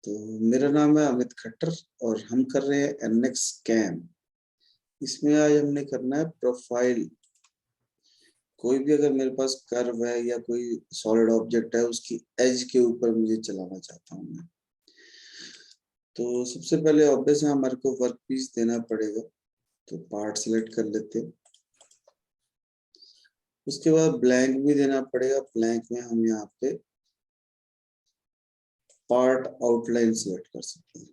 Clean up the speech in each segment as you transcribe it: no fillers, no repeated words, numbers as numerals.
तो मेरा नाम है अमित खट्टर और हम कर रहे हैं एनएक्स कैम। इसमें आज हमने करना है प्रोफाइल। कोई भी अगर मेरे पास कर्व है या कोई सॉलिड ऑब्जेक्ट है, उसकी एज के ऊपर मुझे चलाना चाहता हूँ मैं। तो सबसे पहले ऑब्वियस है हमारे को वर्क पीस देना पड़ेगा, तो पार्ट सिलेक्ट कर लेते हैं। उसके बाद ब्लैंक भी देना पड़ेगा। ब्लैंक में हम यहाँ पे पार्ट आउटलाइन सिलेक्ट कर सकते हैं।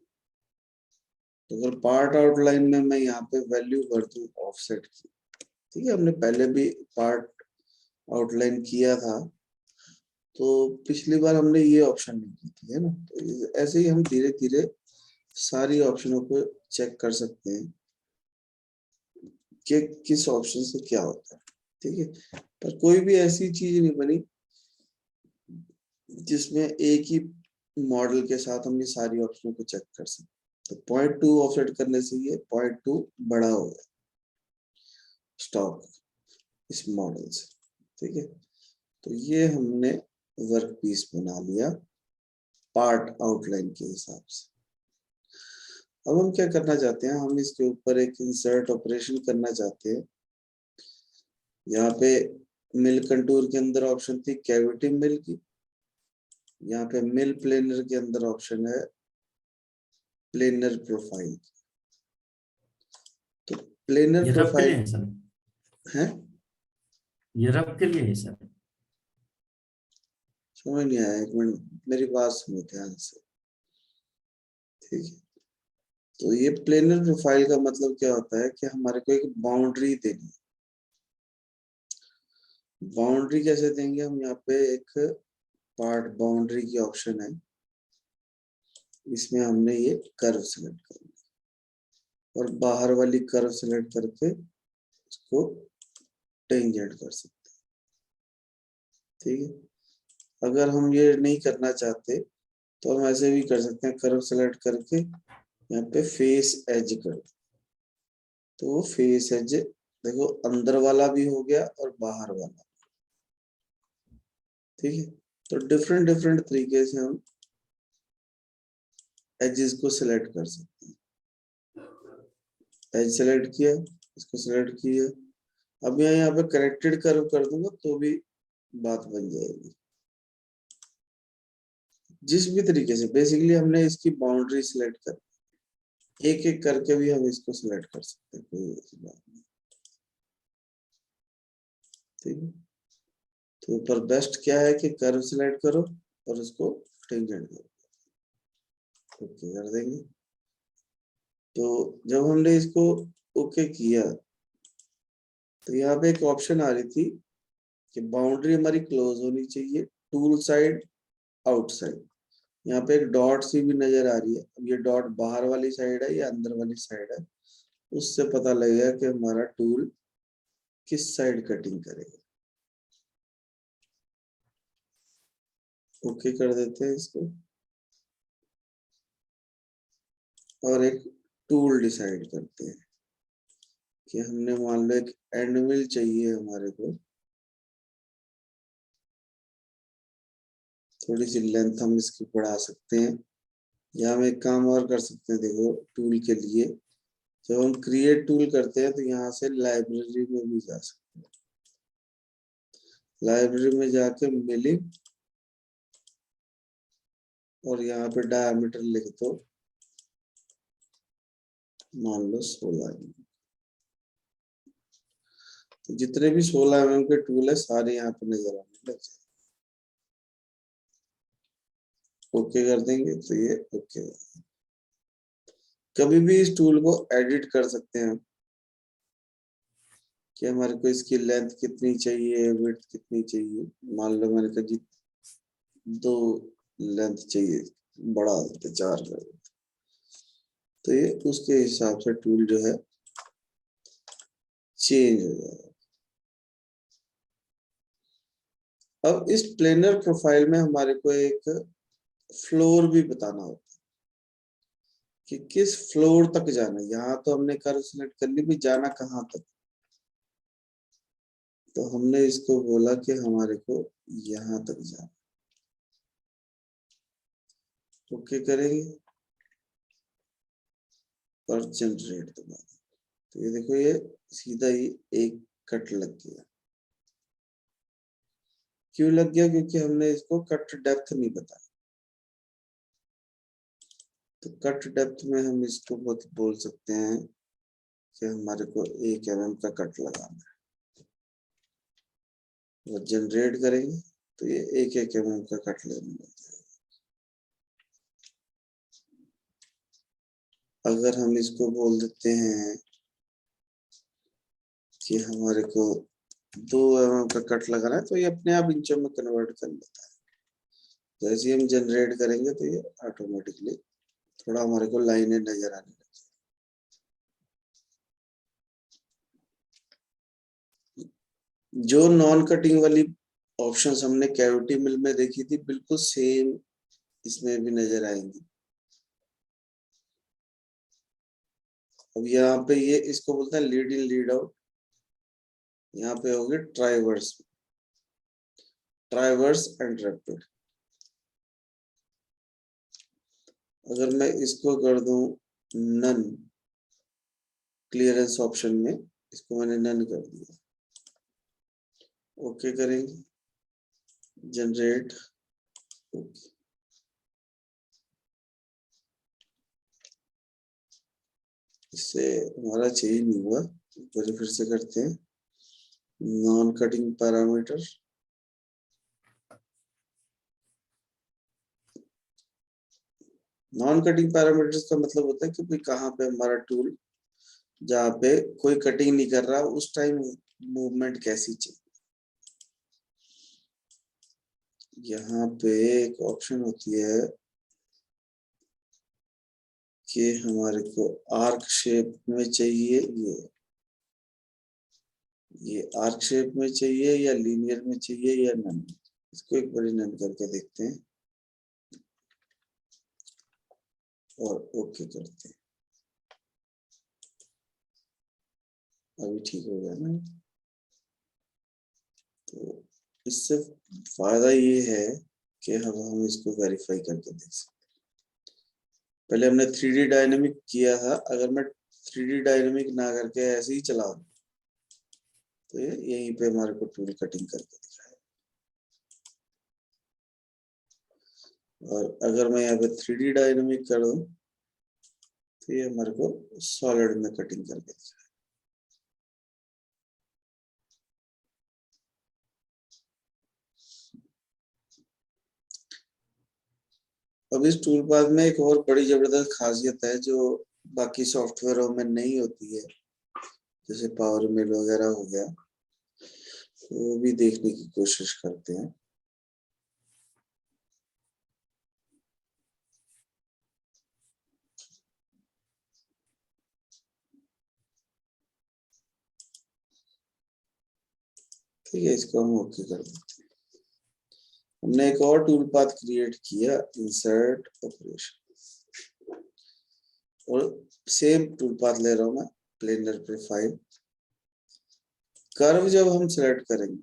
तो अगर पार्ट आउटलाइन में मैं यहाँ पे वैल्यू भर दूं ऑफसेट की, ठीक है, हमने पहले भी पार्ट आउटलाइन किया था, तो पिछली बार हमने ये ऑप्शन नहीं की थी, है ना। तो ऐसे ही हम धीरे धीरे सारी ऑप्शनों को चेक कर सकते हैं कि किस ऑप्शन से क्या होता है, ठीक है। पर कोई भी ऐसी चीज नहीं बनी जिसमें एक ही मॉडल के साथ हम ये सारी ऑप्शनों को चेक कर सकते। तो 0.2 ऑफसेट करने से ये 0.2 बड़ा हो गया स्टॉक इस मॉडल से, ठीक है। तो ये हमने वर्क पीस बना लिया पार्ट आउटलाइन के हिसाब से। अब हम क्या करना चाहते हैं, हम इसके ऊपर एक इंसर्ट ऑपरेशन करना चाहते हैं। यहाँ पे मिल कंटूर के अंदर ऑप्शन थी कैविटी मिल की, यहाँ पे मिल प्लेनर के अंदर ऑप्शन है प्लेनर प्रोफाइल। तो प्लेनर ये रब के लिए प्रोफाइल है सर? है, ये रब के लिए है सर? समझ नहीं आया, एक मिनट मेरी बात सुनो ध्यान से, ठीक है। तो ये प्लेनर प्रोफाइल का मतलब क्या होता है कि हमारे को एक बाउंड्री देनी है। बाउंड्री कैसे देंगे हम, यहाँ पे एक पार्ट बाउंड्री की ऑप्शन है, इसमें हमने ये कर्व सिलेक्ट करना और बाहर वाली कर्व सिलेक्ट करके इसको टेंजेंट कर सकते हैं, ठीक है। अगर हम ये नहीं करना चाहते तो हम ऐसे भी कर सकते हैं, कर्व सेलेक्ट करके यहाँ पे फेस एज कर दो, तो वो फेस एज देखो अंदर वाला भी हो गया और बाहर वाला, ठीक है। तो डिफरेंट डिफरेंट तरीके से हम एजेस को सिलेक्ट कर सकते हैं। एज सेलेक्ट किया, इसको सिलेक्ट किया, अब मैं यहाँ पे करेक्टेड कर्व कर दूंगा तो भी बात बन जाएगी। जिस भी तरीके से बेसिकली हमने इसकी बाउंड्री सिलेक्ट कर, एक एक करके भी हम इसको सिलेक्ट कर सकते हैं, कोई ऐसी बात नहीं, ठीक है। तो ऊपर बेस्ट क्या है कि कर्व सिलेक्ट करो और उसको टेंजेंट करो, ओके कर देंगे। तो जब हमने इसको ओके किया तो यहाँ पे एक ऑप्शन आ रही थी कि बाउंड्री हमारी क्लोज होनी चाहिए, टूल साइड आउटसाइड। यहाँ पे एक डॉट सी भी नजर आ रही है। अब ये डॉट बाहर वाली साइड है या अंदर वाली साइड है, उससे पता लगेगा कि हमारा टूल किस साइड कटिंग करेगा। ओके कर देते हैं इसको और एक टूल डिसाइड करते हैं कि हमने मान लो एक एंड मिल चाहिए हमारे को, थोड़ी सी लेंथ हम इसकी बढ़ा सकते हैं, या हम एक काम और कर सकते हैं। देखो टूल के लिए जब हम क्रिएट टूल करते हैं तो यहाँ से लाइब्रेरी में भी जा सकते हैं। लाइब्रेरी में जाके मिलिंग और यहाँ पे डायमीटर लिख दो, मान लो 16 mm। तो जितने भी 16 mm के टूल है सारे यहाँ पे नजर आने लग जाए। ओके कर देंगे तो ये ओके। कभी भी इस टूल को एडिट कर सकते हैं कि हमारे को इसकी लेंथ कितनी चाहिए, विड्थ कितनी चाहिए। मान लो मैंने कहा जी 2 लेंथ चाहिए, बढ़ा देते 4 कर देते, तो ये उसके हिसाब से टूल जो है चेंज हो जाएगा। अब इस प्लेनर प्रोफाइल में हमारे को एक फ्लोर भी बताना होता है कि किस फ्लोर तक जाना है। यहाँ तो हमने कर्व सिलेक्ट कर ली, भी जाना कहाँ तक। तो हमने इसको बोला कि हमारे को यहाँ तक जाना, ओके करेंगे और जनरेट दबा दें। तो ये देखो ये सीधा ही एक कट लग गया। क्यों लग गया? क्योंकि हमने इसको कट डेप्थ नहीं बताया। तो कट डेप्थ में हम इसको बोल सकते हैं कि हमारे को 1 mm का कट लगाना है। और जनरेट करेंगे तो ये 1 mm का कट लेने लग जाएगा। अगर हम इसको बोल देते हैं कि हमारे को 2 mm का कट लगाना है, तो ये अपने आप इंचों में कन्वर्ट कर लेता है। जैसे ही हम जनरेट करेंगे तो ये ऑटोमेटिकली थोड़ा हमारे को लाइनें नजर आने लगती है। जो नॉन कटिंग वाली ऑप्शंस हमने कैविटी मिल में देखी थी, बिल्कुल सेम इसमें भी नजर आएंगी। अब यहाँ पे ये इसको बोलते हैं लीड इन लीड आउट। यहाँ पे होगी ट्राइवर्स, ट्राइवर्स एंड रैपिड। अगर मैं इसको कर दूं नन, क्लियरेंस ऑप्शन में इसको मैंने नन कर दिया। ओके करेंगे, जनरेट, ओके। इससे हमारा चेंज नहीं हुआ, फिर से करते हैं। Non cutting parameter, non cutting parameters का मतलब होता है कि भाई कहाँ पे हमारा टूल, जहाँ पे कोई कटिंग नहीं कर रहा उस टाइम मूवमेंट कैसी चाहिए। यहाँ पे एक ऑप्शन होती है कि हमारे को आर्क शेप में चाहिए, ये आर्क शेप में चाहिए या लीनियर में चाहिए या नन। इसको एक बार नन करके देखते हैं और ओके करते हैं। अभी ठीक हो गया ना? तो इससे फायदा ये है कि हम इसको वेरीफाई करके देख सकते हैं। पहले हमने 3D डायनेमिक किया था, अगर मैं 3D डायनेमिक ना करके ऐसे ही चला तो ये यहीं पे हमारे को टूल कटिंग करके दिखाएगा। और अगर मैं यहाँ पे 3D डायनेमिक करूँ तो ये हमारे को सॉलिड में कटिंग करके दिखाएगा। अब इस टूल पाथ में एक और बड़ी जबरदस्त खासियत है जो बाकी सॉफ्टवेयरों में नहीं होती है, जैसे पावर मिल वगैरह हो गया, तो वो भी देखने की कोशिश करते हैं। ठीक है, इसको हम ओके कर देते हैं। हमने एक और टूल पाथ क्रिएट किया, इंसर्ट ऑपरेशन, और सेम टूल पाथ ले रहा हूं मैं, प्लेनर प्रोफाइल। कर्व जब हम सिलेक्ट करेंगे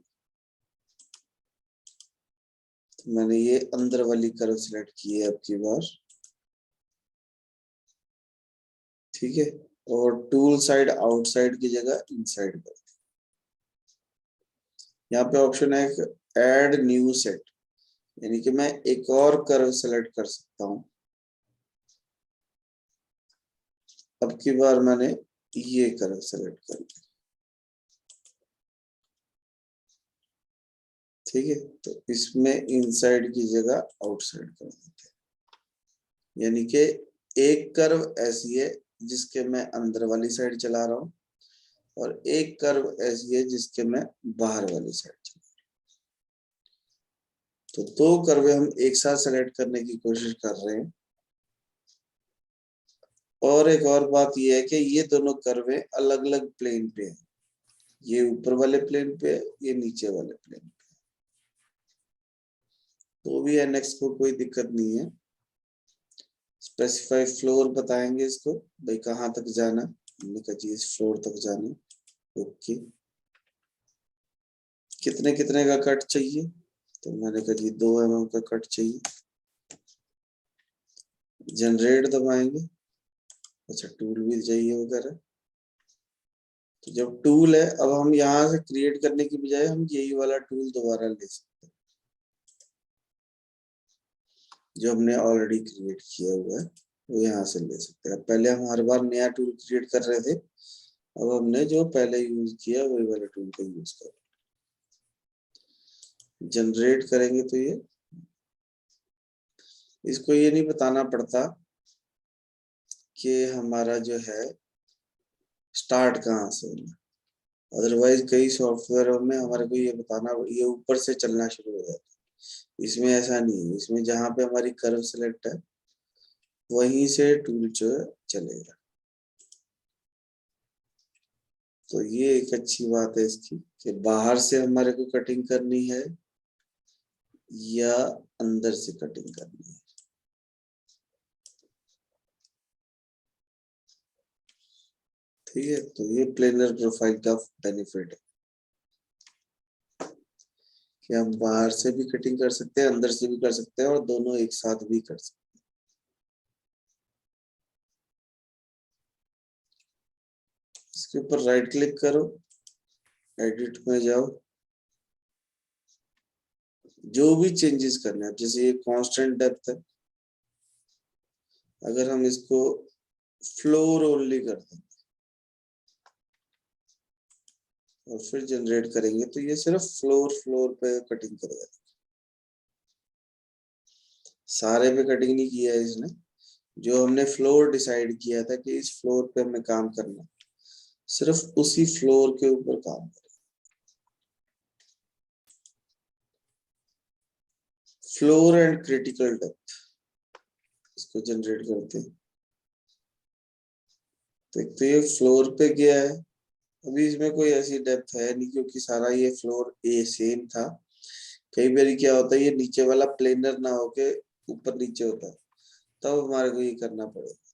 तो मैंने ये अंदर वाली कर्व सिलेक्ट की है अब की बार, ठीक है। और टूल साइड आउटसाइड की जगह इनसाइड कर, यहाँ पे ऑप्शन है ऐड न्यू सेट, यानी कि मैं एक और कर्व सेलेक्ट कर सकता हूँ। अब की बार मैंने ये कर्व सेलेक्ट कर लिया, ठीक है। तो इसमें इनसाइड की जगह आउटसाइड कर देते हैं, यानी कि एक कर्व ऐसी है जिसके मैं अंदर वाली साइड चला रहा हूँ और एक कर्व ऐसी है जिसके मैं बाहर वाली साइड चला रहा हूँ। तो दो कर्व हम एक साथ सेलेक्ट करने की कोशिश कर रहे हैं। और एक और बात यह है कि ये दोनों कर्वें अलग अलग प्लेन पे हैं, ये ऊपर वाले प्लेन पे है, ये नीचे वाले प्लेन पे। तो भी एनएक्स को कोई दिक्कत नहीं है। स्पेसिफाई फ्लोर बताएंगे इसको, भाई कहाँ तक जाना, हमने कहा जी इस फ्लोर तक जाना। ओके, कितने कितने का कट चाहिए, तो मैंने कहा जी 2 mm का कट चाहिए। जनरेट दबाएंगे। अच्छा टूल भी चाहिए वगैरह। तो जब टूल है, अब हम यहाँ से क्रिएट करने की बजाय हम यही वाला टूल दोबारा ले सकते हैं जो हमने ऑलरेडी क्रिएट किया हुआ है, वो यहाँ से ले सकते हैं। पहले हम हर बार नया टूल क्रिएट कर रहे थे, अब हमने जो पहले यूज किया वही वाले टूल का यूज कर। जनरेट करेंगे तो ये, इसको ये नहीं बताना पड़ता कि हमारा जो है स्टार्ट कहाँ से होना। अदरवाइज कई सॉफ्टवेयरों में हमारे को ये बताना, ये ऊपर से चलना शुरू हो जाता है। इसमें ऐसा नहीं है, इसमें जहां पे हमारी कर्व सेलेक्ट है वहीं से टूल जो है चलेगा। तो ये एक अच्छी बात है इसकी कि बाहर से हमारे को कटिंग करनी है या अंदर से कटिंग करनी है। ठीक है, तो ये प्लेनर प्रोफाइल का बेनिफिट है कि हम बाहर से भी कटिंग कर सकते हैं, अंदर से भी कर सकते हैं, और दोनों एक साथ भी कर सकते हैं। इसके ऊपर राइट क्लिक करो, एडिट में जाओ, जो भी चेंजेस करने हैं, जैसे ये कांस्टेंट डेप्थ है, अगर हम इसको फ्लोर ओनली कर दें और फिर जनरेट करेंगे तो ये सिर्फ फ्लोर फ्लोर पे कटिंग करेगा। सारे पे कटिंग नहीं किया है इसने, जो हमने फ्लोर डिसाइड किया था कि इस फ्लोर पे हमें काम करना है, सिर्फ उसी फ्लोर के ऊपर काम करें। फ्लोर एंड क्रिटिकल डेप्थ, इसको जनरेट करते हैं। तो एक तो ये फ्लोर पे गया है, अभी इसमें कोई ऐसी डेप्थ है नहीं क्योंकि सारा ये फ्लोर ए सेम था। कई बार क्या होता है ये नीचे वाला प्लेनर ना होके ऊपर नीचे होता है, तब हमारे को ये करना पड़ेगा।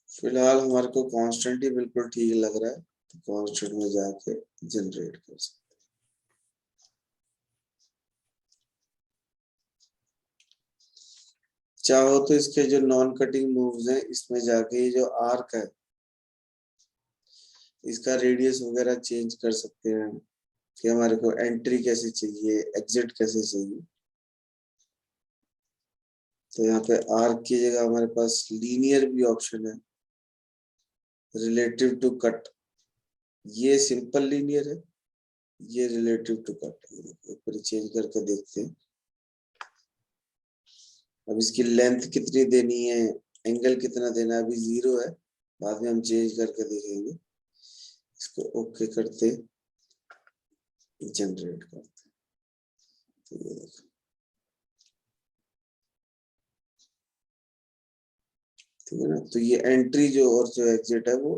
फिलहाल हमारे को कांस्टेंट ही बिल्कुल ठीक लग रहा है, तो कांस्टेंट में जाके जनरेट कर सकते। चाहो तो इसके जो नॉन कटिंग मूव्स हैं इसमें जाके ये जो आर्क है इसका रेडियस वगैरह चेंज कर सकते हैं कि हमारे को एंट्री कैसे चाहिए, एग्जिट कैसे चाहिए। तो यहाँ पे आर्क की जगह हमारे पास लीनियर भी ऑप्शन है, रिलेटिव टू कट। ये सिंपल लीनियर है, ये रिलेटिव टू कट। ऊपर चेंज करके देखते हैं। अब इसकी लेंथ कितनी देनी है, एंगल कितना देना है, अभी 0 है, बाद में हम चेंज करके देखेंगे। इसको ओके करते, जनरेट करते। तो ये देखो, ठीक है ना। तो ये एंट्री जो और जो एग्जिट है वो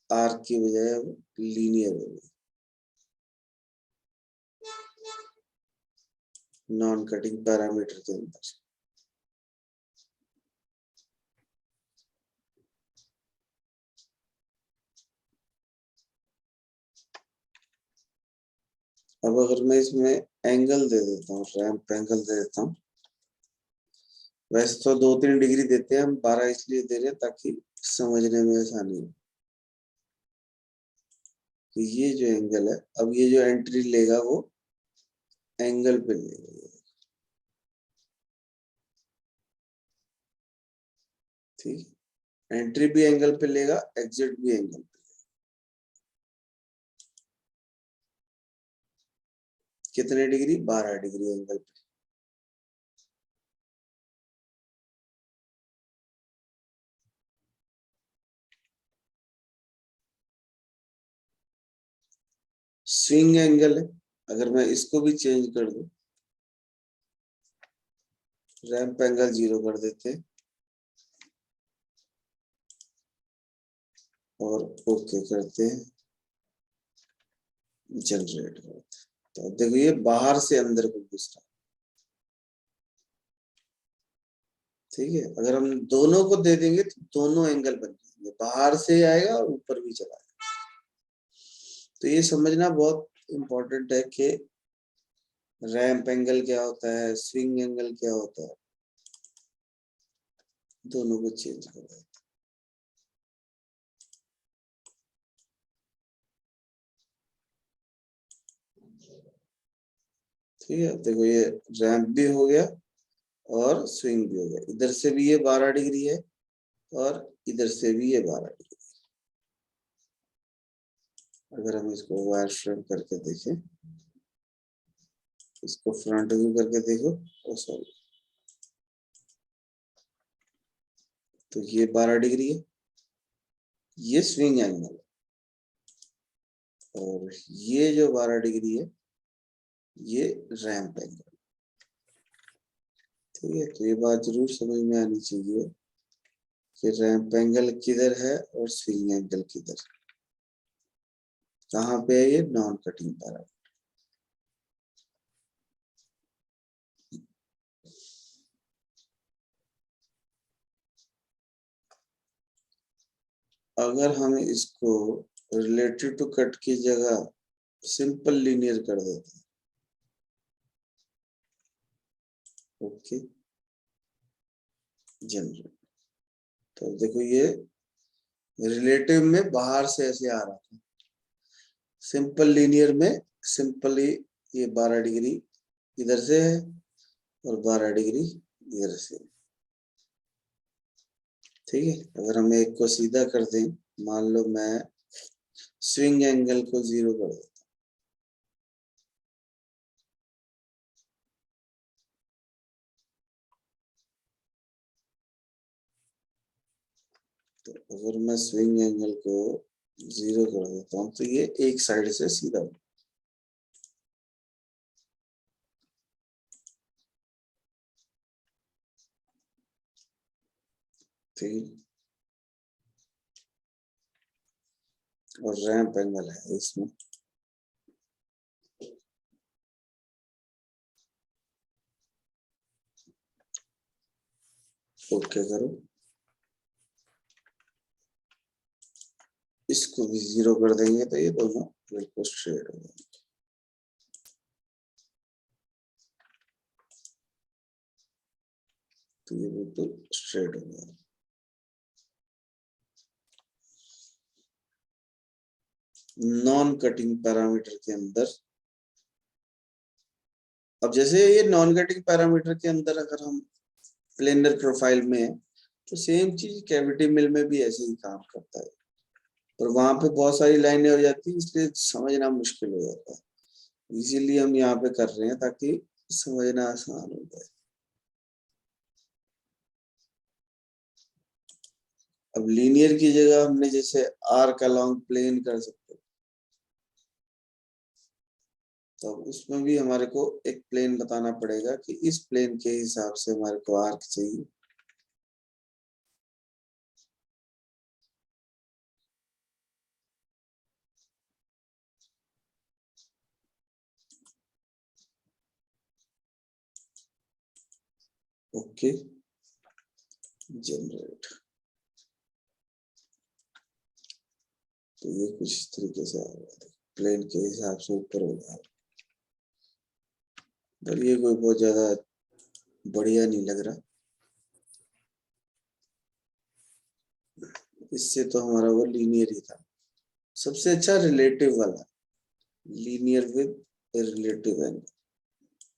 आर्क की बजाय अब लीनियर हो गई, नॉन कटिंग पैरामीटर के अंदर। अब अगर मैं इसमें एंगल दे देता हूँ, रैंप एंगल दे देता हूँ, वैसे तो 2-3 डिग्री देते हैं, हम 12 इसलिए दे रहे हैं ताकि समझने में आसानी हो। तो ये जो एंगल है, अब ये जो एंट्री लेगा वो एंगल पे लेगा। ठीक, एंट्री भी एंगल पे लेगा, एग्जिट भी एंगल पे। कितने डिग्री, 12 डिग्री एंगल पे। स्विंग एंगल है, अगर मैं इसको भी चेंज कर दूं, रैंप एंगल 0 कर देते हैं और ओके करते हैं, जनरेट करते हैं। तो अब देखो ये बाहर से अंदर को घुस रहा है। ठीक है, अगर हम दोनों को दे देंगे तो दोनों एंगल बन जाएंगे, बाहर से आएगा और ऊपर भी चला जाएगा। तो ये समझना बहुत इम्पोर्टेंट है कि रैंप एंगल क्या होता है, स्विंग एंगल क्या होता है, दोनों को चेंज कर देते हैं। ठीक है, देखो ये रैंप भी हो गया और स्विंग भी हो गया। इधर से भी ये 12 डिग्री है और इधर से भी ये 12 डिग्री। अगर हम इसको वायर फ्रेम करके देखें, इसको फ्रंट व्यू करके देखो, ओ सॉरी, तो ये 12 डिग्री है, ये स्विंग एंगल, और ये जो 12 डिग्री है ये रैंप एंगल। ठीक है, तो ये बात जरूर समझ में आनी चाहिए कि रैंप एंगल किधर है और स्विंग एंगल किधर, कहाँ पे है ये नॉन कटिंग पैरामीटर। अगर हम इसको रिलेटिव टू कट की जगह सिंपल लीनियर कर देते हैं, ओके, जनरल, तो देखो ये रिलेटिव में बाहर से ऐसे आ रहा था, सिंपल लीनियर में सिंपली ये 12 डिग्री इधर से है और 12 डिग्री इधर से। ठीक है, अगर हम एक को सीधा कर दें, मान लो मैं स्विंग एंगल को 0 कर देता, तो अगर मैं स्विंग एंगल को 0 कर देता हूँ तो ये एक साइड से सीधा हो। ठीक, और रैंप एंगल है इसमें, ओके करो, इसको भी 0 कर देंगे तो ये दोनों बिल्कुल स्ट्रेट हो जाएंगे। तो ये बिल्कुल स्ट्रेट हो जाएगा। नॉन कटिंग पैरामीटर के अंदर, अब जैसे ये नॉन कटिंग पैरामीटर के अंदर अगर हम प्लेनर प्रोफाइल में है, तो सेम चीज कैविटी मिल में भी ऐसे ही काम करता है, और वहां पे बहुत सारी लाइनें हो जाती है, इसलिए समझना मुश्किल हो जाता है। इसीलिए हम यहाँ पे कर रहे हैं ताकि समझना आसान हो जाए। अब लीनियर की जगह हमने जैसे आर्क अलोंग प्लेन कर सकते हैं, तो उसमें भी हमारे को एक प्लेन बताना पड़ेगा कि इस प्लेन के हिसाब से हमारे को आर्क चाहिए। ओके, जनरेट, तो ये कुछ इस तरीके से आएगा, प्लेन के हिसाब से ऊपर हो जाएगा, पर ये कोई बहुत ज्यादा बढ़िया नहीं लग रहा। इससे तो हमारा वो लीनियर ही था। सबसे अच्छा रिलेटिव वाला, linear with relative angle,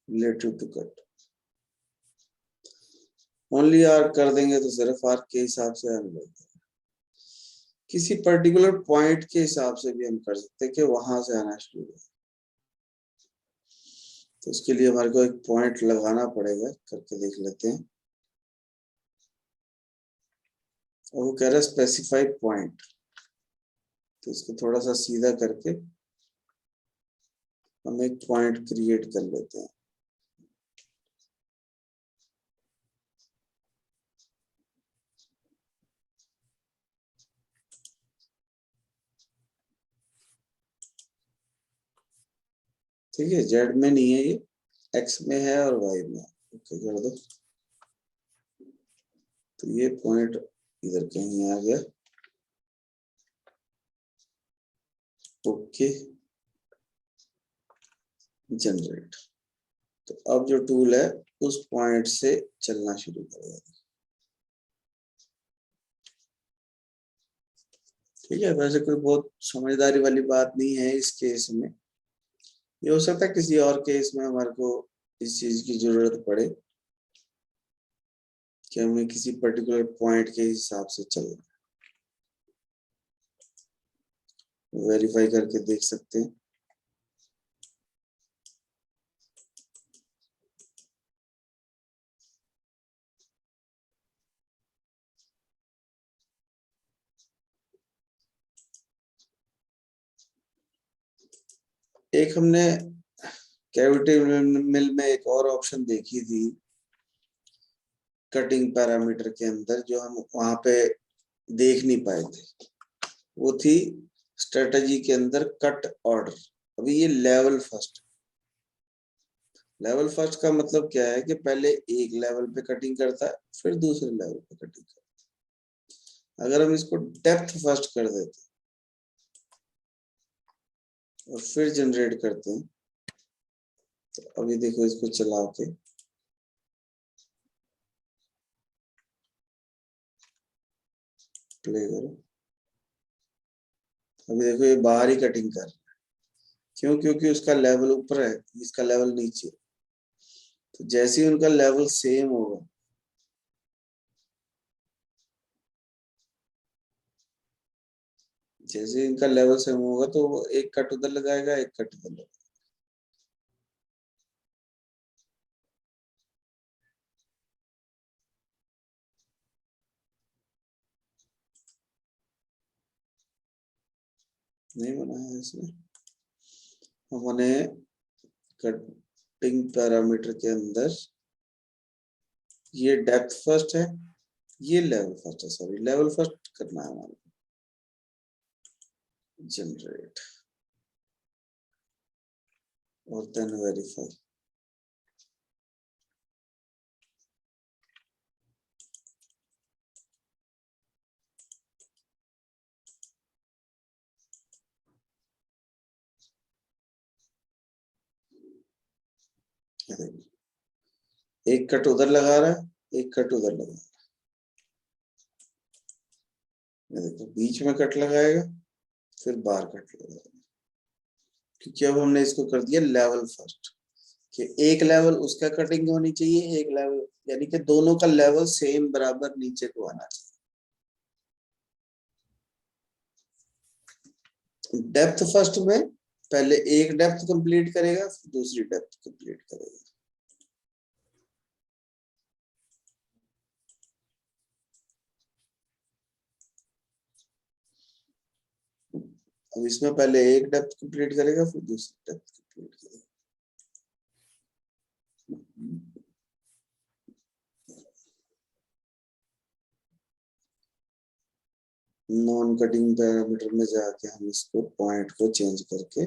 relative to cut. Only arc कर देंगे तो सिर्फ आर्क के हिसाब से हम लेंगे, किसी पर्टिकुलर पॉइंट के हिसाब से भी हम कर सकते हैं कि वहां से आना शुरू हो। तो उसके लिए हमारे को एक पॉइंट लगाना पड़ेगा, करके देख लेते हैं। और वो कह रहा है स्पेसिफाई पॉइंट, तो इसको थोड़ा सा सीधा करके हम एक पॉइंट क्रिएट कर लेते हैं। ठीक है, जेड में नहीं है ये, एक्स में है और वाई में है। ओके कर दो, तो ये पॉइंट इधर कहीं आ गया। ओके, जनरेट, तो अब जो टूल है उस पॉइंट से चलना शुरू करेगा। ठीक है, वैसे कोई बहुत समझदारी वाली बात नहीं है इस केस में। ये हो सकता है किसी और केस में हमारे को इस चीज की जरूरत पड़े कि हमें किसी पर्टिकुलर पॉइंट के हिसाब से चलना। वेरीफाई करके देख सकते हैं। एक हमने कैविटी मिल में एक और ऑप्शन देखी थी कटिंग पैरामीटर के अंदर, जो हम वहां पे देख नहीं पाए थे। वो थी स्ट्रेटजी के अंदर कट ऑर्डर। अभी ये लेवल फर्स्ट। लेवल फर्स्ट का मतलब क्या है कि पहले एक लेवल पे कटिंग करता है फिर दूसरे लेवल पे कटिंग करता है। अगर हम इसको डेप्थ फर्स्ट कर देते और फिर जनरेट करते हैं, तो अभी देखो इसको चला के प्ले करो, अभी देखो ये बाहर ही कटिंग कर रहा है। क्यों? क्योंकि उसका लेवल ऊपर है, इसका लेवल नीचे। तो जैसे ही उनका लेवल सेम होगा, जैसे इनका लेवल सेम होगा तो वो एक कट उधर लगाएगा, एक कट उधर लगाएगा। नहीं बना है इसमें। हमने कटिंग पैरामीटर के अंदर ये डेप्थ फर्स्ट है, ये लेवल फर्स्ट है। सॉरी, लेवल फर्स्ट करना है हमारे। जनरेट और देन वेरीफाई। एक कट उधर लगा रहा है, एक कट उधर लगा रहा है। देखो बीच में कट लगाएगा, फिर बाहर कट लगाएगा। क्योंकि अब हमने इसको कर दिया लेवल फर्स्ट, कि एक लेवल उसका कटिंग होनी चाहिए, एक लेवल, यानी कि दोनों का लेवल सेम बराबर नीचे को आना चाहिए। डेप्थ फर्स्ट में पहले एक डेप्थ कंप्लीट करेगा, फिर दूसरी डेप्थ कंप्लीट करेगा। अब इसमें पहले एक डेप्थ कंप्लीट करेगा, फिर दूसरी डेप्थ कंप्लीट करेगा। नॉन कटिंग पैरामीटर में जाके हम इसको पॉइंट को चेंज करके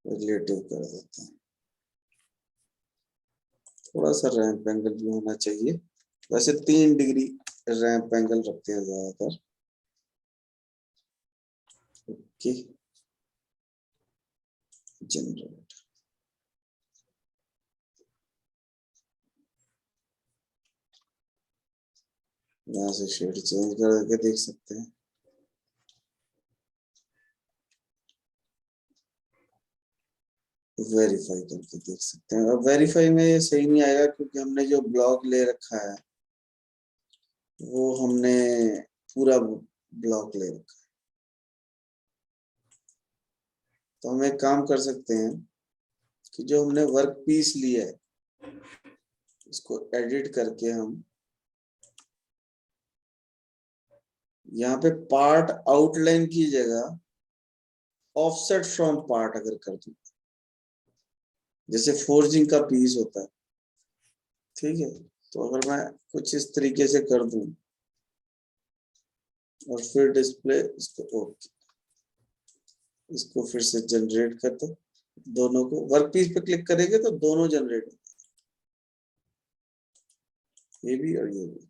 रिलेटिव कर देते हैं। थोड़ा सा रैंप एंगल भी होना चाहिए। वैसे 3 डिग्री रैंप एंगल रखते हैं ज्यादातर। Okay, generate. यहाँ से शेड चेंज करके देख सकते हैं। वेरीफाई करके देख सकते हैं। अब वेरीफाई में ये सही नहीं आएगा क्योंकि हमने जो ब्लॉक ले रखा है वो हमने पूरा ब्लॉक ले रखा है। तो हम एक काम कर सकते हैं कि जो हमने वर्क पीस लिया है इसको एडिट करके हम यहाँ पे पार्ट आउटलाइन की जगह ऑफसेट फ्रॉम पार्ट अगर कर दूं, जैसे फोर्जिंग का पीस होता है, ठीक है, तो अगर मैं कुछ इस तरीके से कर दूं और फिर डिस्प्ले इसको ओके, इसको फिर से जनरेट कर दो। दोनों को वर्क पीस पे क्लिक करेंगे तो दोनों जनरेट, ये भी और ये भी।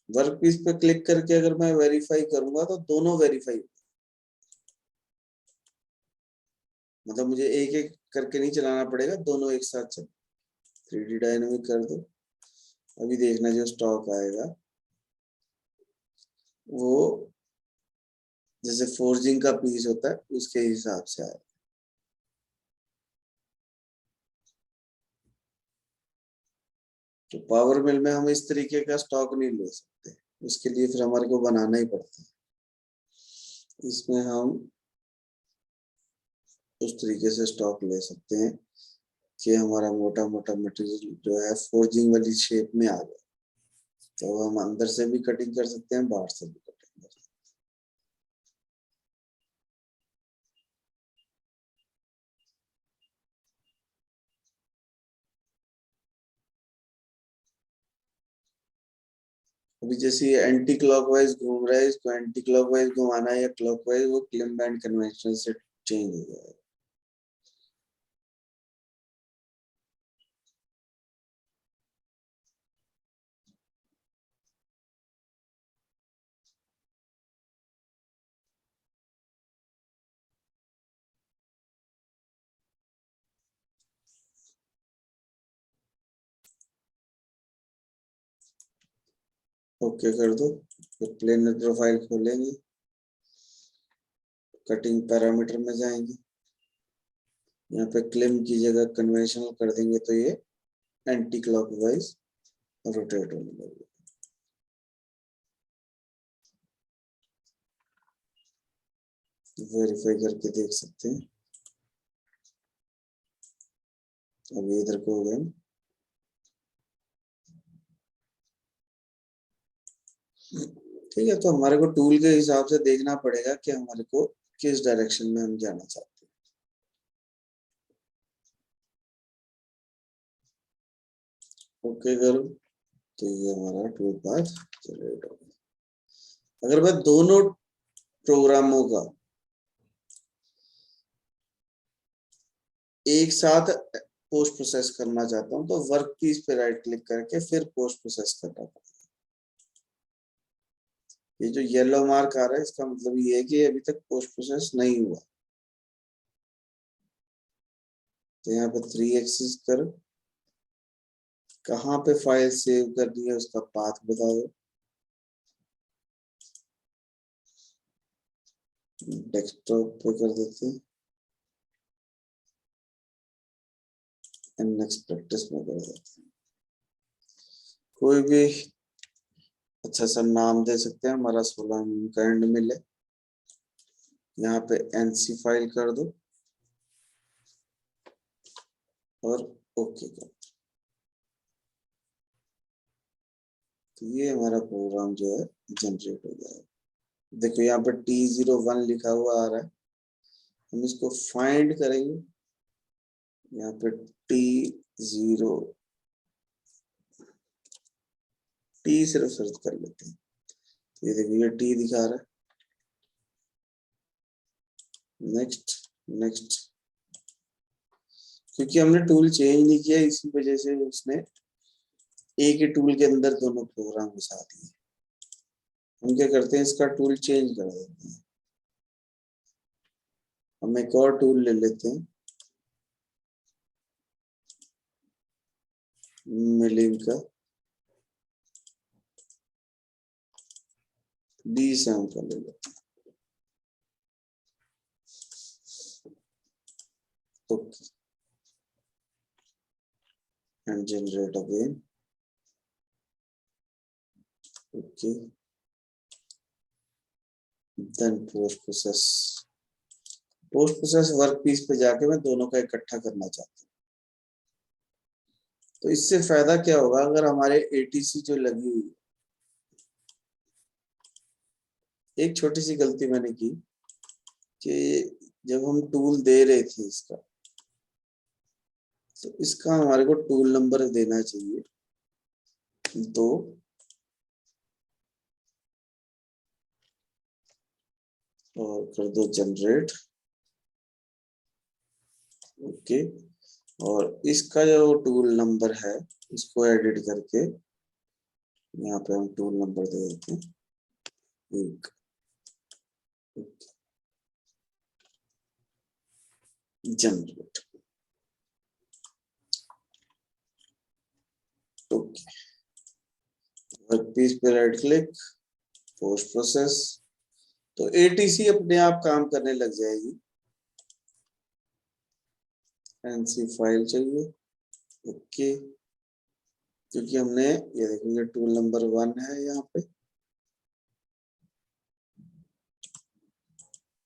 वर्क पीस पे क्लिक करके अगर मैं वेरीफाई करूंगा तो दोनों वेरीफाई। मतलब मुझे एक एक करके नहीं चलाना पड़ेगा, दोनों एक साथ चल। 3D डायनेमिक कर दो। अभी देखना जो स्टॉक आएगा वो जैसे फोर्जिंग का पीस होता है उसके हिसाब से आएगा। तो पावर मिल में हम इस तरीके का स्टॉक नहीं ले सकते, उसके लिए फिर हमारे को बनाना ही पड़ता है। इसमें हम उस तरीके से स्टॉक ले सकते हैं कि हमारा मोटा मोटा मटेरियल जो है फोर्जिंग वाली शेप में आ जाए। तो हम अंदर से भी कटिंग कर सकते हैं, बाहर से भी कटिंग कर सकते हैं। अभी जैसे ये एंटी क्लॉकवाइज घूम रहा है, इसको एंटी क्लॉकवाइज घुमाना है या क्लॉकवाइज, वो क्लिम बैंड कन्वेंशन से चेंज हो जाएगा। ओके कर दो। फिर प्लेनर प्रोफाइल खोलेंगे, कटिंग पैरामीटर में जाएंगे, यहाँ पे क्लिम की जगह कन्वेंशनल कर देंगे तो ये एंटी क्लॉकवाइज रोटेट होने लगेगा। वेरीफाई करके देख सकते हैं। अभी इधर को हो गए। ठीक है, तो हमारे को टूल के हिसाब से देखना पड़ेगा कि हमारे को किस डायरेक्शन में हम जाना चाहते हैं। ओके करो, तो ये हमारा टूल पाथ जनरेट हो गया। अगर मैं दोनों प्रोग्रामों का एक साथ पोस्ट प्रोसेस करना चाहता हूं तो वर्क पीस पे राइट क्लिक करके फिर पोस्ट प्रोसेस करना पड़ेगा। ये जो येलो मार्क आ रहा है इसका मतलब ये है कि अभी तक पोस्ट प्रोसेस नहीं हुआ। तो यहाँ पे 3 एक्सिस करो, कहाँ पे फाइल सेव करनी है उसका पाथ बता दो। डेस्कटॉप पे कर देते हैं, नेक्स्ट प्रैक्टिस में कर देते हैं। कोई भी अच्छा सा नाम दे सकते हैं, हमारा 16 का एंड मिले। यहाँ पे एनसी फाइल कर दो और ओके कर। तो ये हमारा प्रोग्राम जो है जनरेट हो जाएगा। देखो यहाँ पे T01 लिखा हुआ आ रहा है, हम इसको फाइंड करेंगे। यहाँ पे T0 टी सिर्फ सर्च कर लेते हैं। ये देखो ये टी दिखा रहा है। नेक्स्ट नेक्स्ट, क्योंकि हमने टूल चेंज नहीं किया इसी वजह से उसने एक ही टूल के अंदर दोनों प्रोग्राम घुसा दिए। हम क्या करते हैं, इसका टूल चेंज कर देते हैं। हम एक और टूल ले लेते हैं, मिलिंग का D7 का ले लेते हैं। Okay and generate again. Okay then post process. Post process work piece पे जाके मैं दोनों का इकट्ठा करना चाहता हूँ। तो इससे फायदा क्या होगा, अगर हमारे एटीसी जो लगी हुई, एक छोटी सी गलती मैंने की कि जब हम टूल दे रहे थे इसका, तो इसका हमारे को टूल नंबर देना चाहिए 2 और कर दो जनरेट। ओके, और इसका जो टूल नंबर है इसको एडिट करके यहाँ पे हम टूल नंबर दे देते हैं 1। जनरेट। ओके, वर्कपीस पे राइट क्लिक, पोस्ट प्रोसेस, तो एटीसी अपने आप काम करने लग जाएगी। एनसी फाइल चाहिए, ओके, क्योंकि हमने ये देखेंगे टूल नंबर 1 है यहाँ पे।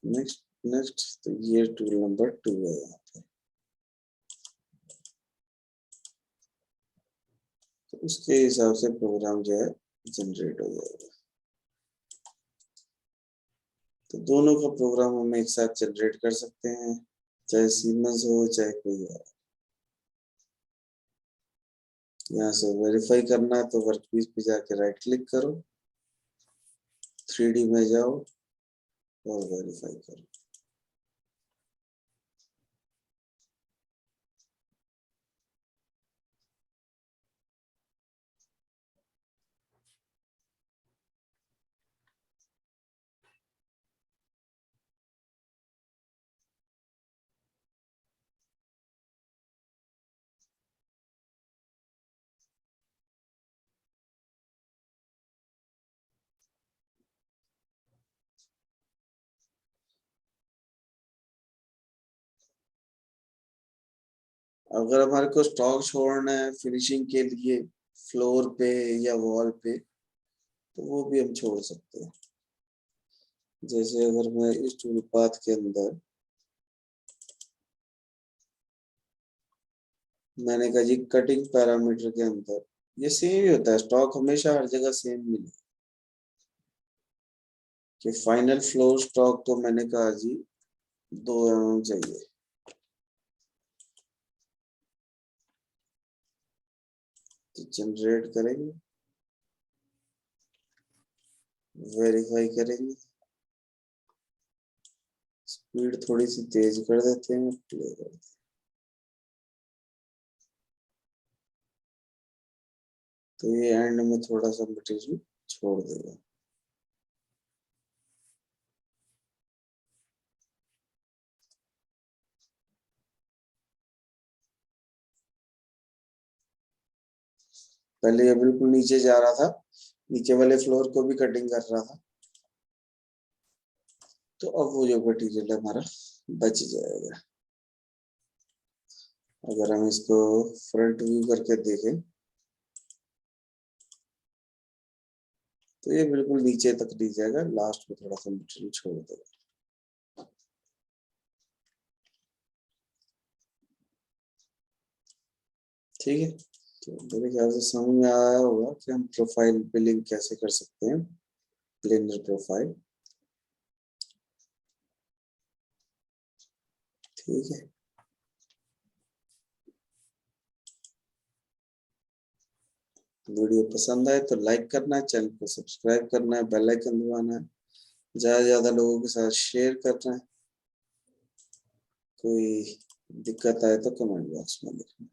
नेक्स्ट नेक्स्ट, तो ये टूल नंबर 2 है यहाँ पे, तो उसके हिसाब से प्रोग्राम जो है जनरेट हो जाएगा। तो दोनों का प्रोग्राम हम एक साथ जनरेट कर सकते हैं, चाहे सीमंस हो चाहे कोई और। यहाँ से वेरीफाई करना है तो वर्कपीस पे जाके राइट क्लिक करो, 3D में जाओ और वेरीफाई करो। अगर हमारे को स्टॉक छोड़ना है फिनिशिंग के लिए फ्लोर पे या वॉल पे, तो वो भी हम छोड़ सकते हैं। जैसे अगर मैं इस टूल पाथ के अंदर मैंने कहा जी कटिंग पैरामीटर के अंदर, ये सेम ही होता है, स्टॉक हमेशा हर जगह सेम मिले। कि फाइनल फ्लोर स्टॉक तो मैंने कहा जी 2 mm चाहिए, तो जनरेट करेंगे, वेरीफाई करेंगे, स्पीड थोड़ी सी तेज कर देते हैं, प्ले कर देते हैं। तो ये एंड में थोड़ा सा मटेरियल छोड़ देगा। पहले ये बिल्कुल नीचे जा रहा था, नीचे वाले फ्लोर को भी कटिंग कर रहा था, तो अब वो जो मटेरियल हमारा बच जाएगा। अगर हम इसको फ्रंट व्यू करके देखें तो ये बिल्कुल नीचे तक नहीं जाएगा, लास्ट में थोड़ा सा मटेरियल छोड़ देगा। ठीक है, तो मेरे ख्याल से समझ में आया होगा कि हम प्रोफाइल बिलिंग कैसे कर सकते हैं, प्लेनर प्रोफाइल। ठीक है, वीडियो पसंद आए तो लाइक करना है, चैनल को सब्सक्राइब करना है, बेल आइकन दबाना है, ज्यादा से ज्यादा लोगों के साथ शेयर करना है। कोई दिक्कत आए तो कमेंट बॉक्स में लिखना।